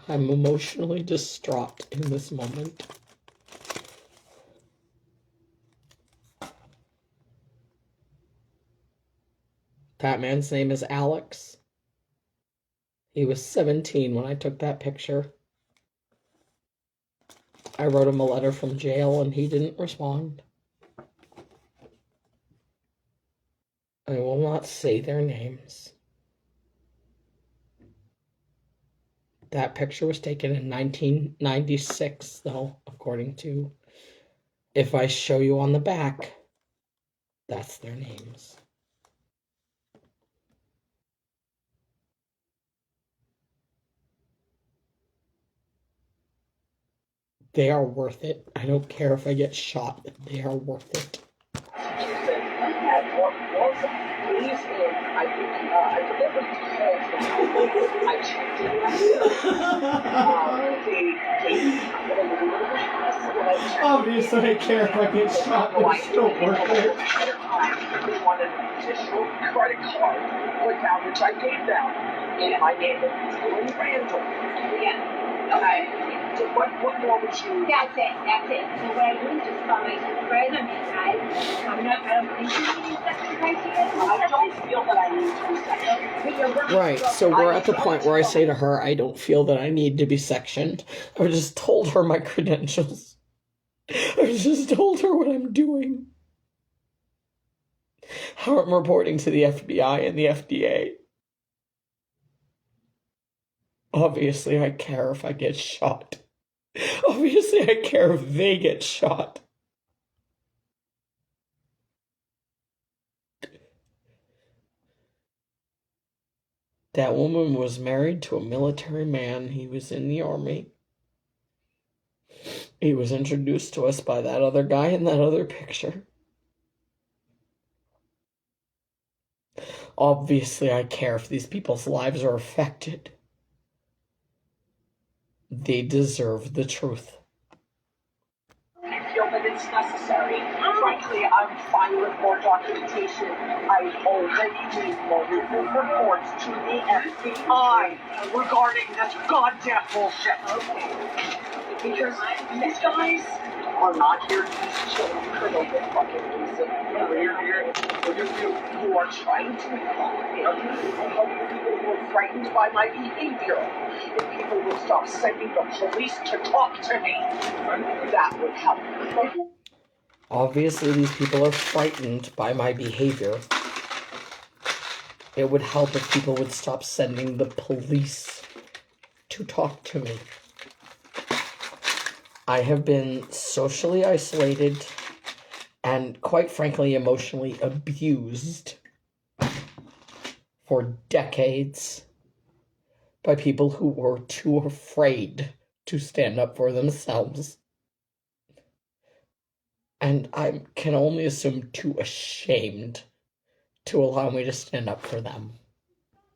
I'm emotionally distraught in this moment. That man's name is Alex. He was 17 when I took that picture. I wrote him a letter from jail and he didn't respond. I will not say their names. That picture was taken in 1996, though, according to, if I show you on the back, that's their names. They are worth it. I don't care if I get shot. They are worth it. Obviously, I care if I get shot, but it's still worth it. They wanted an additional credit card put down, which I gave them, and I gave it to Randall. Yeah, okay. So what more would you? That's it. So what I do is just call my supervisor, I don't think you need section criteria. I don't feel that I need to be sectioned. Right, so we're at the point where I say to her, I don't feel that I need to be sectioned. I just told her my credentials. I just told her what I'm doing. How I'm reporting to the FBI and the FDA. Obviously, I care if I get shot. Obviously, I care if they get shot. That woman was married to a military man. He was in the army. He was introduced to us by that other guy in that other picture. Obviously, I care if these people's lives are affected. They deserve the truth. I feel that it's necessary. Frankly, I'm fine with more documentation. I've already made multiple reports to the FBI regarding this goddamn bullshit. Because these guys are not here to use children for no good fucking reason. You are trying to help people who are frightened by my behavior. If people would stop sending the police to talk to me, that would help. Obviously, these people are frightened by my behavior. It would help if people would stop sending the police to talk to me. I have been socially isolated and, quite frankly, emotionally abused for decades by people who were too afraid to stand up for themselves. And I can only assume too ashamed to allow me to stand up for them.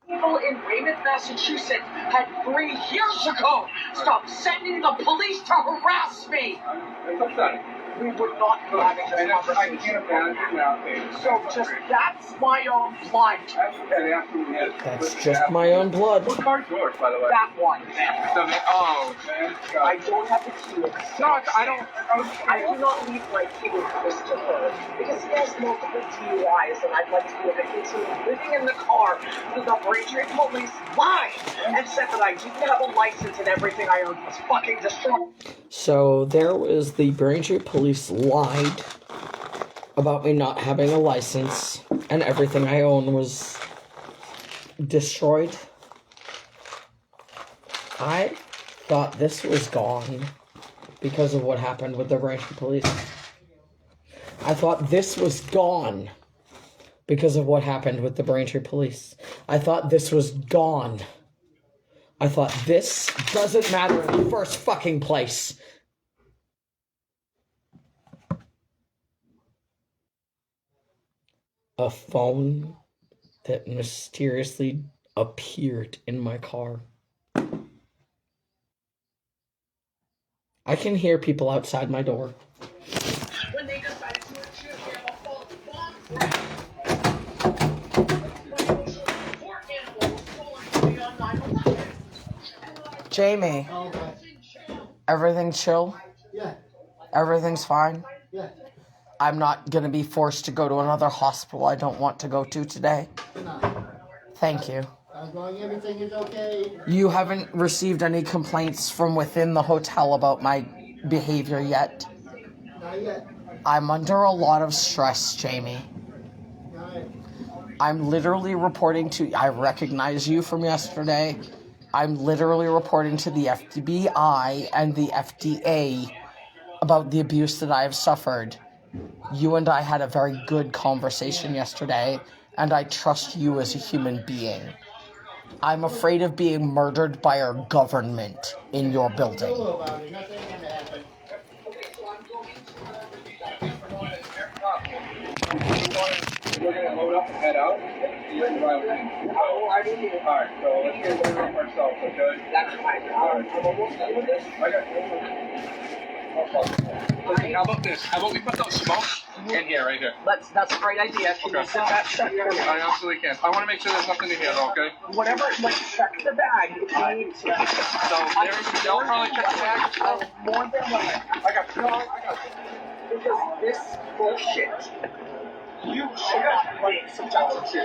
But people in Weymouth, Massachusetts had 3 years ago stopped sending the police to harass me. It's upsetting. We would not be having this And I conversation. can't imagine now, okay. So just, that's my own blood. That absolutely is. That's just my own blood. What car's yours, by the way? That one. Oh, man. I don't have the keys. No, I don't. I do not leave my key with this to her because he has multiple DUIs and I'd like to be able to continue living in the car. The Braintree police lied and said that I didn't have a license and everything I owned was fucking destroyed. So there was the Braintree police lied about me not having a license and everything I own was destroyed. I thought this was gone because of what happened with the Braintree police. I thought this was gone because of what happened with the Braintree police. I thought this was gone. I thought this doesn't matter in the first fucking place. A phone that mysteriously appeared in my car. I can hear people outside my door. When they decided to accuse me of a false bomb Jamie, everything chill? Yeah. Everything's fine? Yeah. I'm not gonna be forced to go to another hospital I don't want to go to today. No. Thank you. As long as everything is okay. You haven't received any complaints from within the hotel about my behavior yet? Not yet. I'm under a lot of stress, Jamie. Alright. I'm literally reporting to... I recognize you from yesterday. I'm literally reporting to the FBI and the FDA about the abuse that I have suffered. You and I had a very good conversation yesterday, and I trust you as a human being. I'm afraid of being murdered by our government in your building. Don't know about it. Nothing's gonna happen. We're gonna load up and head out. Alright, so let's get it up ourselves, okay? That's fine. I'm almost done with this. I got Listen, how about this? How about we put those smokes in here, right here? That's a great idea. Can you Okay. set that shut for me? I absolutely can. I want to make sure there's nothing in here, though, okay? Whatever, like, check the bag if you need to. So they'll probably check the bag. I'm more than willing. I got you. I got you. Because this bullshit, you should not be being subjected to.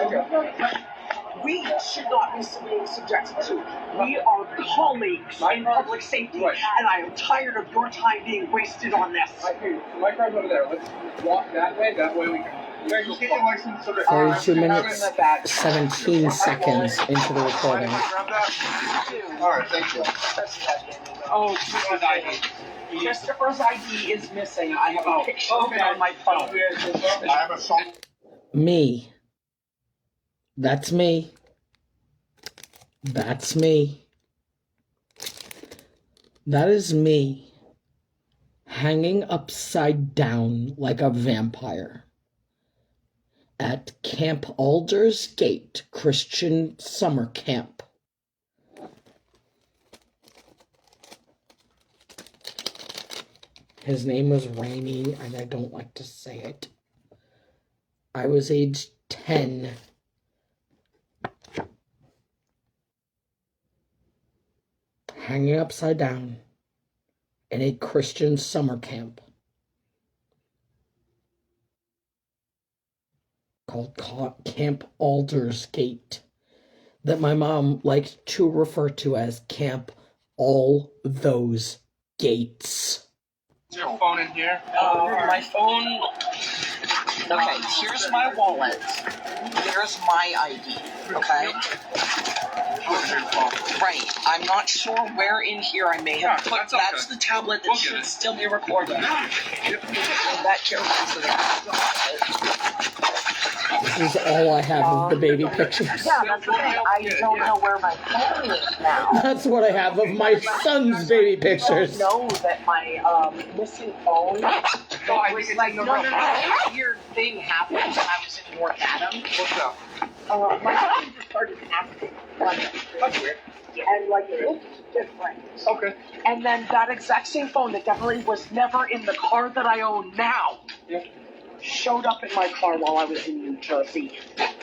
We should not be being subjected to. We are colleagues in public safety, and I am tired of your time being wasted on this. I hear you. My car's over there. Let's walk that way. That way we can. There, just get your license. 32 minutes, 17 seconds into the recording. Grab that. Alright, thank you. Oh, Christopher's ID. Christopher's ID is missing. I have a picture of it on my phone. I have a phone. Me. That's me. That's me. That is me. Hanging upside down like a vampire. At Camp Alders Gate Christian Summer Camp. His name was Rainey, and I don't like to say it. I was age 10. Hanging upside down in a Christian summer camp called Camp Alders Gate that my mom liked to refer to as Camp All Those Gates. Is your phone in here? My phone. Okay, here's my wallet. There's my ID. Okay. Right. I'm not sure where in here I may have put. That's okay. That's the tablet that We'll get should it. still be recording. That carries to This is all I have of the baby pictures. Yeah, that's the thing. I don't know where my phone is now. That's what I have of my son's baby I pictures. don't know that my missing phone. It was like no. Weird thing happened when I was in North Adams. What's up? My husband just started acting like That's weird. and like it looked different. Okay. And then that exact same phone that definitely was never in the car that I own now Yeah. showed up in my car while I was in New Jersey.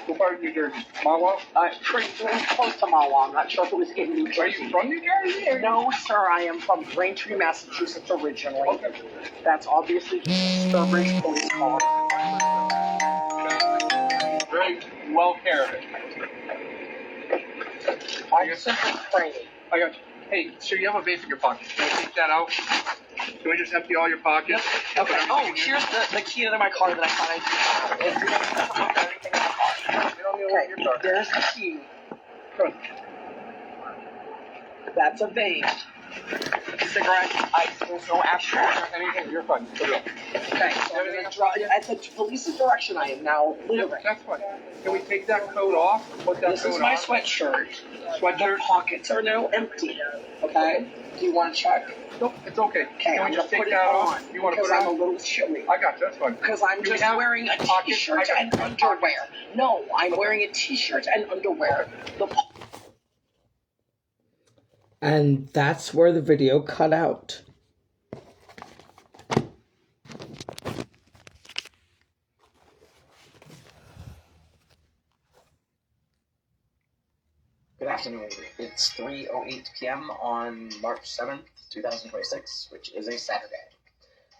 What part of New Jersey? Marwell? Pretty close to Mawa. I'm not sure if it was in New Are Jersey. you from New Jersey? Or? No, sir. I am from Braintree, Massachusetts originally. Okay. That's obviously just a Sturbridge police car. Very well cared of it. I'm simply training. I got you. Hey, so you have a vape in your pocket. Can we take that out? Can we just empty all your pockets? Okay. Oh, here's the key to my car that I thought I'd everything in the car. We don't need to look at your car. Okay, there's the key. Good. That's a vape. Cigarette. There's no ashtray. Anything, you're fine. Go ahead. Okay, so I'm gonna draw at the police's direction. I am now living. That's fine. Can we take that coat off? Put that This coat is my on? sweatshirt. The pockets are now empty. Okay? Do you want to check? Nope, it's okay. Okay, Can I'm we gonna just take put it that off? on You want to because put it I'm a on? little chilly. I got you. That's fine. Because I'm Do we just have wearing a pockets? t-shirt and underwear. No, I'm wearing a t-shirt and underwear. And that's where the video cut out. Good afternoon. It's 3:08 p.m. on March 7th, 2026, which is a Saturday.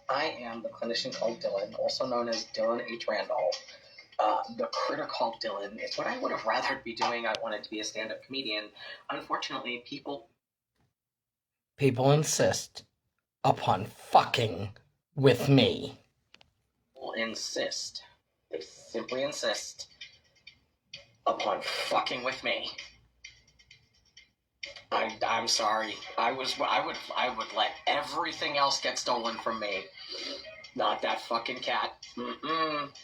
I am the clinician called Dylan, also known as Dylan H. Randolph. The critter called Dylan. It's what I would have rather be doing. I wanted to be a stand-up comedian. Unfortunately, people insist upon fucking with me. insist. They simply insist upon fucking with me. I'm sorry. I would let everything else get stolen from me. Not that fucking cat.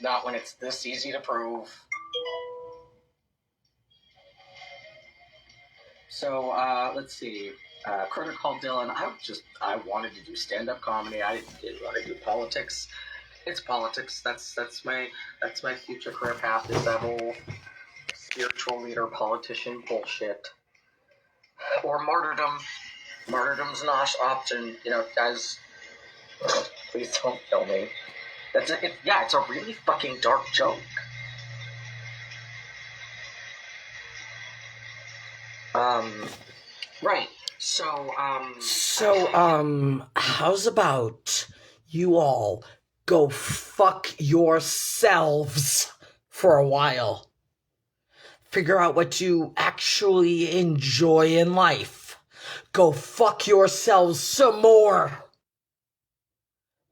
Not when it's this easy to prove. So, let's see. Critter called Dylan. I wanted to do stand-up comedy. I didn't want to do politics. It's politics. That's my future career path, is that whole spiritual leader politician bullshit. Or martyrdom. Martyrdom's an option. You know, guys, please don't kill me. It's a really fucking dark joke. Right. So, how's about you all go fuck yourselves for a while? Figure out what you actually enjoy in life. Go fuck yourselves some more.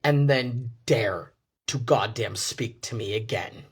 And then dare to goddamn speak to me again.